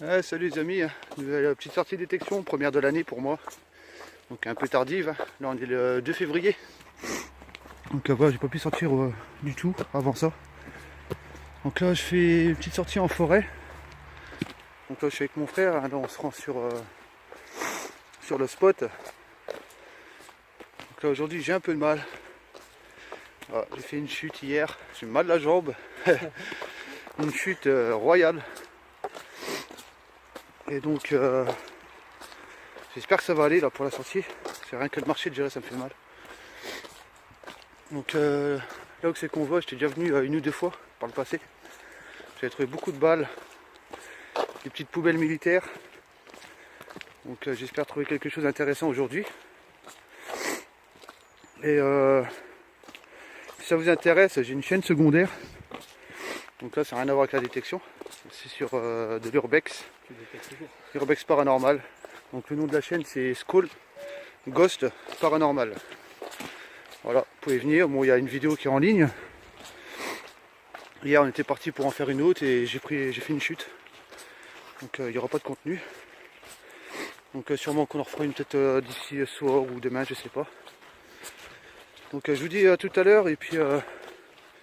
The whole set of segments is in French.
Ouais, salut les amis, nouvelle petite sortie détection, première de l'année pour moi. Donc un peu tardive, là on est le 2 février. Donc voilà, j'ai pas pu sortir du tout avant ça. Donc là je fais une petite sortie en forêt. Donc là je suis avec mon frère, là on se rend sur le spot. Donc là aujourd'hui j'ai un peu de mal. Voilà, j'ai fait une chute hier, j'ai mal à la jambe. Une chute royale. Et donc j'espère que ça va aller là pour la sortie. C'est rien que de marcher déjà ça me fait mal. Donc là où c'est qu'on va, j'étais déjà venu une ou deux fois par le passé. J'avais trouvé beaucoup de balles, des petites poubelles militaires. Donc j'espère trouver quelque chose d'intéressant aujourd'hui. Et si ça vous intéresse, j'ai une chaîne secondaire. Donc là ça n'a rien à voir avec la détection. C'est sur de l'urbex. Urbex paranormal. Donc le nom de la chaîne c'est Skull Ghost Paranormal. Voilà, vous pouvez venir. Bon, il y a une vidéo qui est en ligne. Hier on était parti pour en faire une autre et j'ai fait une chute. Donc il n'y aura pas de contenu. Donc sûrement qu'on en refera une peut-être d'ici ce soir ou demain, je sais pas. Donc je vous dis à tout à l'heure et puis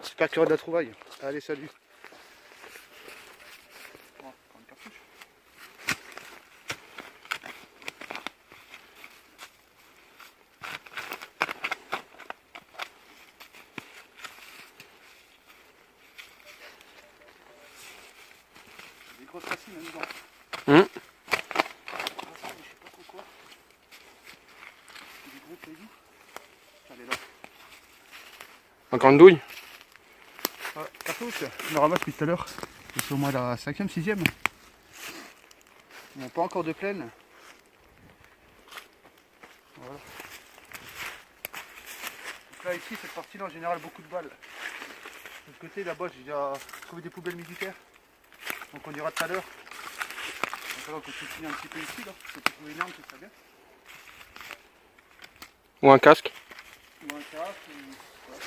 j'espère qu'il y aura de la trouvaille. Allez, salut. Des grosses racines dedans. Je sais pas trop quoi. Des gros cailloux. Allez là. Encore une douille? Cartouche, je me ramasse depuis tout à l'heure. C'est au moins la 5e, 6e. Bon, pas encore de pleine. Voilà. Donc là ici, cette partie-là, en général, beaucoup de balles. De l'autre côté, là-bas, j'ai déjà trouvé des poubelles militaires. Donc on ira tout à l'heure. Donc là, on continue un petit peu ici, là. On peut trouver une arme, c'est très bien. Ou un casque? Ou un casque, ou... Ouais.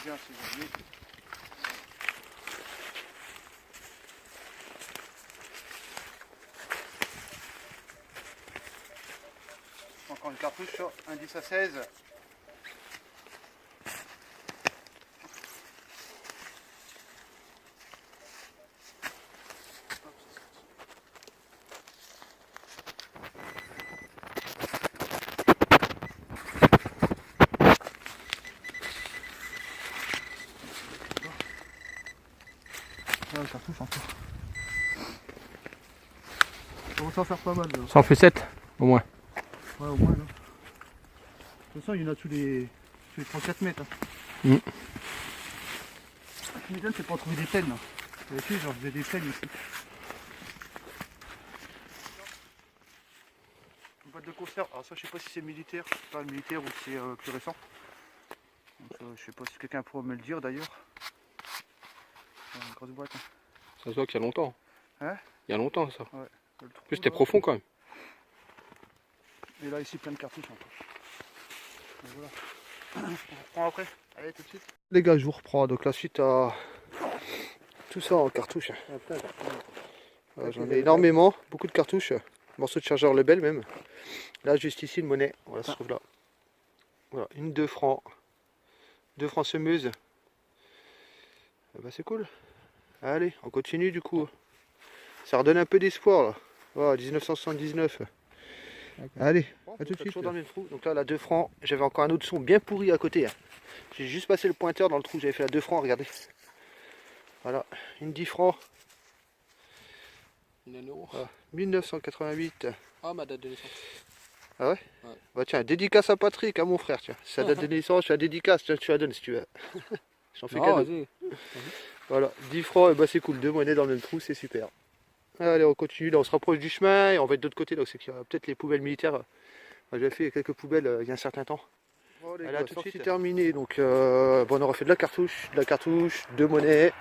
Bien, c'est bien. Encore une cartouche, un 10 à 16. Là, le cartouche encore. Ça commence à faire pas mal là. Ça en fait 7 au moins. Ouais, au moins là. De toute façon, il y en a tous les 3-4 mètres. Hein. Mm. Ce qui m'étonne, c'est pas trouver des peines. Là. Vous avez vu, genre, vous avez des peines ici. Une boîte de conserve. Alors, ça, je sais pas si c'est militaire, pas militaire ou si c'est plus récent. Donc, je sais pas si quelqu'un pourra me le dire d'ailleurs. Une grosse boîte. Hein. Ça se voit qu'il y a longtemps. Hein? Il y a longtemps ça. Ouais. En plus c'était profond quand même. Et là ici plein de cartouches encore. Et voilà. On reprend après. Allez, tout de suite. Les gars, je vous reprends. Donc la suite à tout ça en cartouches. J'en ai énormément, beaucoup de cartouches. Morceau de chargeur Lebel même. Là juste ici une monnaie. Voilà, ça se trouve là. Voilà, une 2 francs. 2 francs semeuse. Bah c'est cool. Allez, on continue du coup. Ça redonne un peu d'espoir là. Voilà, 1979. Allez, à tout de suite. Dans le même trou. Donc là, la 2 francs, j'avais encore un autre son bien pourri à côté. Hein. J'ai juste passé le pointeur dans le trou, j'avais fait la 2 francs, regardez. Voilà, une 10 francs. Une euro. Voilà. 1988. Ah, ma date de naissance. Ah ouais, Ouais. Bah tiens, dédicace à Patrick, à mon frère, tiens. Sa date de naissance, je la dédicace, tiens, tu la donnes si tu veux. J'en fais cadeau. Vas-y. Voilà, 10 francs, et bah c'est cool, 2 monnaies dans le même trou, c'est super. Allez, on continue, là on se rapproche du chemin et on va être de l'autre côté, là c'est qu'il y a peut-être les poubelles militaires. J'avais fait quelques poubelles il y a un certain temps. Bon, les Allez, gars, à tout de sortie suite. terminée. Donc, bon, on aura fait de la cartouche, deux monnaies,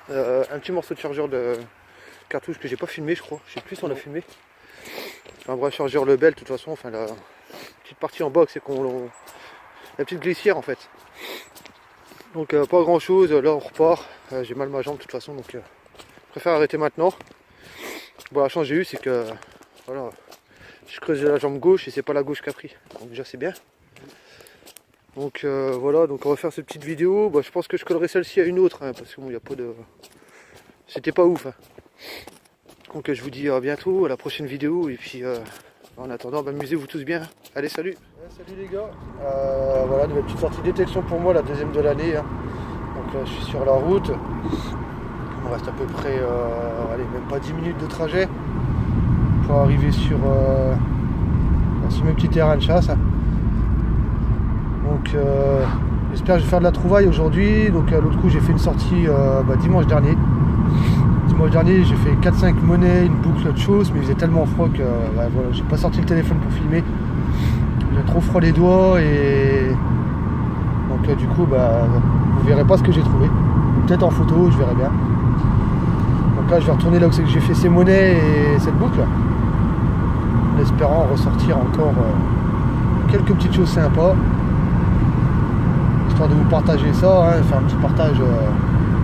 un petit morceau de chargeur de cartouche que j'ai pas filmé, je crois. Je sais plus si on l'a Non. filmé. Un vrai chargeur Lebel, de toute façon. Enfin, la petite partie en box, c'est la petite glissière en fait. Donc, pas grand chose. Là, on repart. J'ai mal ma jambe de toute façon, donc je préfère arrêter maintenant. Bon, la chance que j'ai eu, c'est que voilà, je creuse la jambe gauche et c'est pas la gauche qui a pris. Donc, déjà, c'est bien. Donc voilà, donc on va faire cette petite vidéo. Bah, je pense que je collerai celle-ci à une autre, hein, parce que bon, il n'y a pas de. C'était pas ouf. Hein. Donc je vous dis à bientôt, à la prochaine vidéo. Et puis en attendant, bah, amusez-vous tous bien. Allez, salut. Salut les gars. Voilà, nouvelle petite sortie détection pour moi, la deuxième de l'année. Hein. Donc là, je suis sur la route. Il me reste à peu près, allez, même pas 10 minutes de trajet pour arriver sur mes petits terrains de chasse. Donc j'espère que je vais faire de la trouvaille aujourd'hui. Donc l'autre coup j'ai fait une sortie dimanche dernier. Dimanche dernier j'ai fait 4-5 monnaies, une boucle de choses, mais il faisait tellement froid que voilà, j'ai pas sorti le téléphone pour filmer. J'ai trop froid les doigts et donc du coup vous verrez pas ce que j'ai trouvé. Peut-être en photo, je verrai bien. Donc là je vais retourner là où c'est que j'ai fait ces monnaies et cette boucle. En espérant ressortir encore quelques petites choses sympas. De vous partager ça, hein, faire un petit partage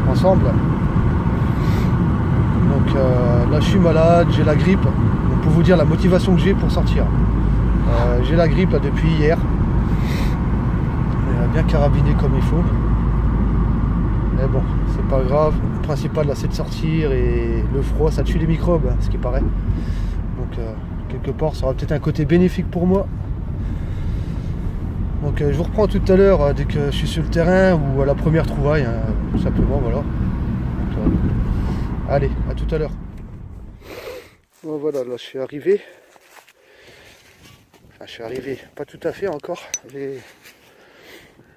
ensemble. Donc là je suis malade, j'ai la grippe. Donc pour vous dire la motivation que j'ai pour sortir. J'ai la grippe là, depuis hier. Bien carabiné comme il faut. Mais bon, c'est pas grave. Le principal là c'est de sortir et le froid ça tue les microbes, hein, ce qui paraît. Donc quelque part ça aura peut-être un côté bénéfique pour moi. Donc je vous reprends tout à l'heure dès que je suis sur le terrain ou à la première trouvaille, hein, tout simplement, voilà. Donc, allez, à tout à l'heure. Bon, voilà, là je suis arrivé. Enfin, je suis arrivé, pas tout à fait encore. Je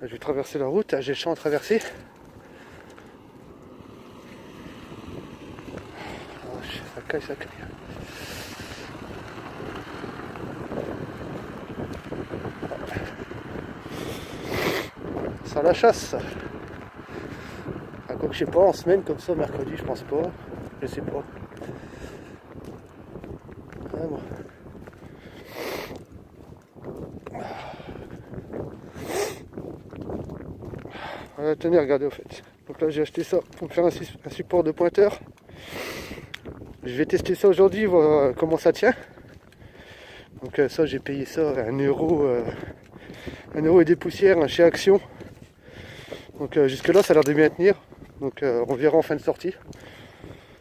vais traverser la route, j'ai le champ à traverser. Oh, ça caille, ça caille. Ça la chasse. Quoi que je sais pas, en semaine comme ça, mercredi, je pense pas. Je sais pas. Ah bon. Tenez, regardez au fait. Donc là j'ai acheté ça pour me faire un support de pointeur. Je vais tester ça aujourd'hui, voir comment ça tient. Donc ça j'ai payé ça 1€, 1€ et des poussières hein, chez Action. Donc jusque là ça a l'air de bien tenir. Donc on verra en fin de sortie.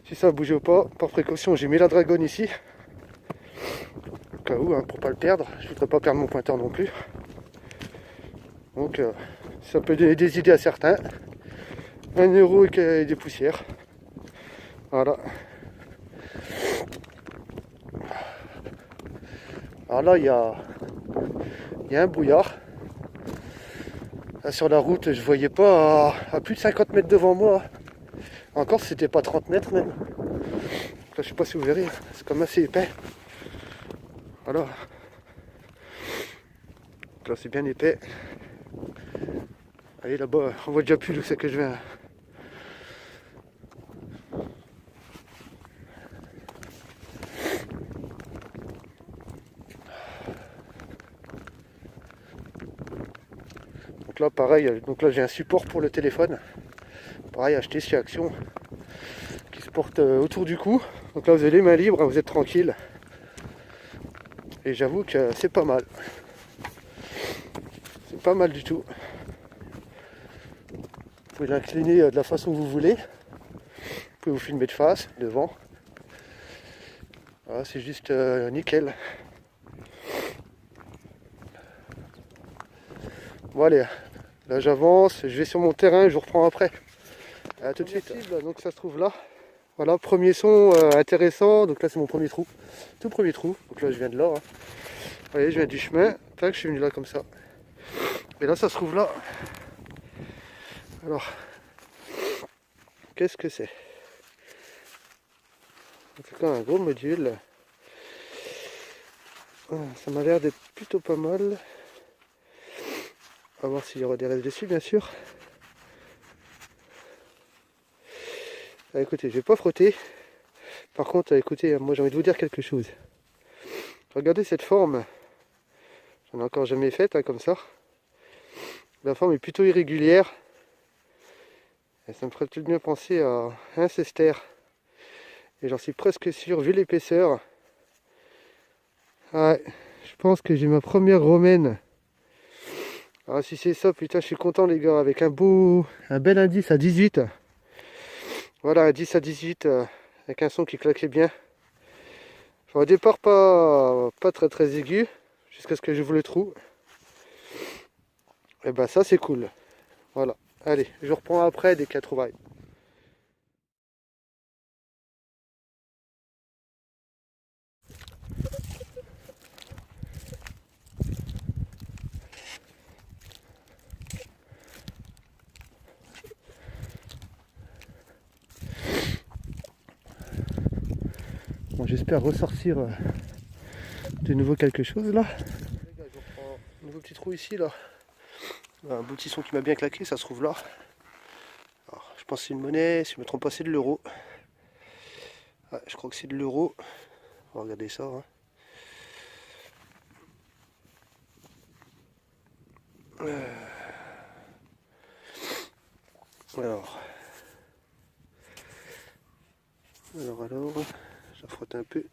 Si ça a bougé ou pas. Par précaution j'ai mis la dragonne ici. Au cas où, hein, pour pas le perdre. Je voudrais pas perdre mon pointeur non plus. Donc ça peut donner des idées à certains. 1€ et des poussières. Voilà. Alors là il y a un brouillard. Là, sur la route je voyais pas à plus de 50 mètres devant moi. Encore c'était pas 30 mètres même. Là, je sais pas si vous verrez, c'est comme assez épais. Voilà. Donc là c'est bien épais. Allez là-bas, on voit déjà plus d'où c'est que je viens. Donc là pareil, donc là j'ai un support pour le téléphone. Pareil acheté chez Action. Qui se porte autour du cou. Donc là vous avez les mains libres, hein, vous êtes tranquille. Et j'avoue que c'est pas mal. C'est pas mal du tout. Vous pouvez l'incliner de la façon que vous voulez. Vous pouvez vous filmer de face, devant. Voilà, c'est juste nickel. Bon allez, là j'avance, je vais sur mon terrain et je vous reprends après. A tout de suite. Donc ça se trouve là. Voilà, premier son intéressant. Donc là c'est mon premier trou. Tout premier trou. Donc là je viens de là. Hein. Vous voyez, je viens du chemin. Tac, je suis venu là comme ça. Et là ça se trouve là. Alors, qu'est-ce que c'est? En tout cas un gros module. Ça m'a l'air d'être plutôt pas mal. On va voir s'il y aura des restes dessus, bien sûr. Ah, écoutez, je vais pas frotter. Par contre, écoutez, moi j'ai envie de vous dire quelque chose. Regardez cette forme. J'en ai encore jamais faite, hein, comme ça. La forme est plutôt irrégulière. Et ça me ferait tout de bien penser à un cester. Et j'en suis presque sûr, vu l'épaisseur. Ouais, je pense que j'ai ma première romaine. Ah, si c'est ça, putain, je suis content, les gars. Avec un bel indice à 18. Voilà, un 10 à 18, avec un son qui claquait bien. Enfin, au départ, pas très très aigu, jusqu'à ce que j'ouvre le trou. Et ben ça, c'est cool. Voilà. Allez, je reprends après dès qu'il y a trouvaille. Bon, j'espère ressortir de nouveau quelque chose là. Les gars, je reprends un nouveau petit trou ici là. Un beau petit son qui m'a bien claqué, ça se trouve là. Alors, je pense que c'est une monnaie, si je me trompe pas, c'est de l'euro. Ouais, je crois que c'est de l'euro. On va regarder ça. Hein. Alors, je la frotte un peu.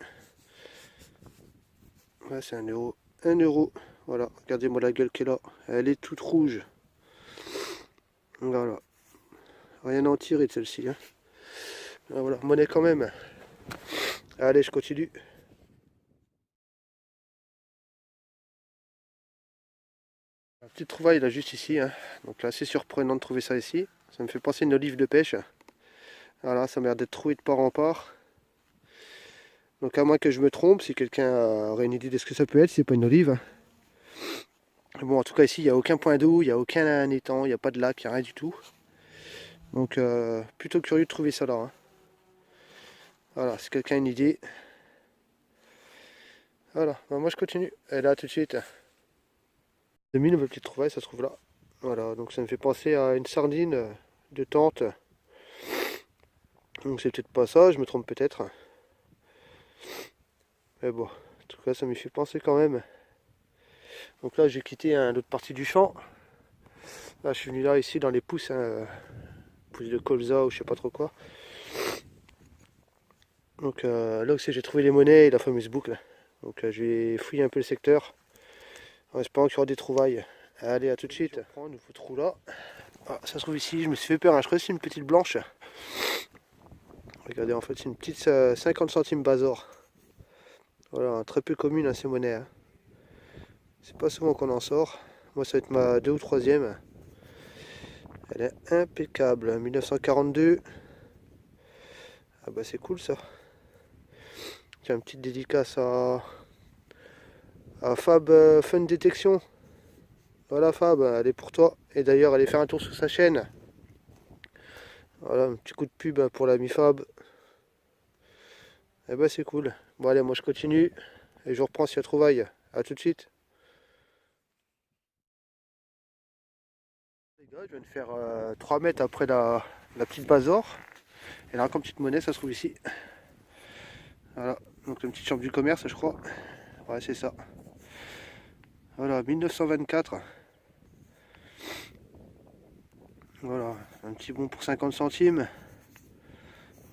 Ouais, c'est 1 euro. 1 euro. Voilà, regardez-moi la gueule qu'elle a. Elle est toute rouge. Voilà. Rien à en tirer de celle-ci. Hein. Voilà, monnaie quand même. Allez, je continue. La petite trouvaille là juste ici. Hein. Donc là, c'est surprenant de trouver ça ici. Ça me fait penser à une olive de pêche. Voilà, ça m'a l'air d'être trouvé de part en part. Donc à moins que je me trompe, si quelqu'un aurait une idée de ce que ça peut être, c'est pas une olive. Bon, en tout cas ici, il n'y a aucun point d'eau, il n'y a aucun étang, il n'y a pas de lac, il n'y a rien du tout. Donc plutôt curieux de trouver ça là. Hein. Voilà, si quelqu'un a une idée. Voilà, bah, moi je continue. Et là tout de suite. 2000, ma petite trouvaille, ça se trouve là. Voilà, donc ça me fait penser à une sardine de tente. Donc c'est peut-être pas ça, je me trompe peut-être. Mais bon, en tout cas ça m'y fait penser quand même. Donc là j'ai quitté l'autre partie du champ. Là je suis venu là ici dans les pousses, hein, pousses de colza ou je sais pas trop quoi. Donc là aussi j'ai trouvé les monnaies et la fameuse boucle. Donc je vais fouiller un peu le secteur en espérant qu'il y aura des trouvailles. Allez, à tout de suite. Je prends un nouveau trou là. Ah, ça se trouve ici, je me suis fait peur, hein. Je crois que c'est une petite blanche. Regardez, en fait c'est une petite 50 centimes Bazor. Voilà, très peu commune, hein, ces monnaies. Hein. C'est pas souvent qu'on en sort. Moi ça va être ma 2 ou 3e. Elle est impeccable, 1942. Ah bah c'est cool ça. Tiens, une petite dédicace à Fab Fun Détection. Voilà Fab, elle est pour toi. Et d'ailleurs, allez faire un tour sur sa chaîne. Voilà, un petit coup de pub pour l'ami Fab. Et bah c'est cool. Bon allez, moi je continue. Et je reprends s'il y a trouvaille. A tout de suite. Les gars, je viens de faire 3 mètres après la petite Bazor. Et là, comme petite monnaie, ça se trouve ici. Voilà, donc une petite chambre du commerce, je crois. Ouais, c'est ça. Voilà, 1924. Voilà, un petit bon pour 50 centimes.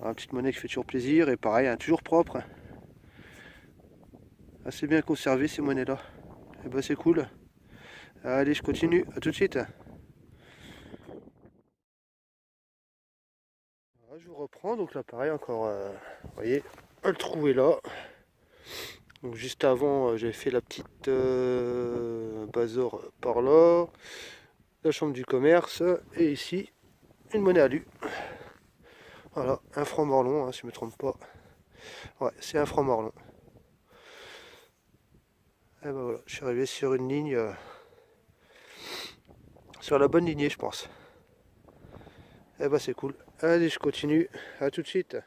Une petite monnaie qui fait toujours plaisir. Et pareil, hein, toujours propre. Assez bien conservé ces monnaies là. Et bah c'est cool. Allez, je continue. À tout de suite. Voilà, je vous reprends. Donc là, pareil, encore. Vous voyez, le trou est là. Donc juste avant, j'avais fait la petite Bazor par là. La chambre du commerce. Et ici, une monnaie alu. Voilà, un franc morlon, hein, si je ne me trompe pas. Ouais, c'est un franc morlon. Et ben voilà, je suis arrivé sur une ligne, sur la bonne lignée, je pense. Et ben c'est cool. Allez, je continue. À tout de suite.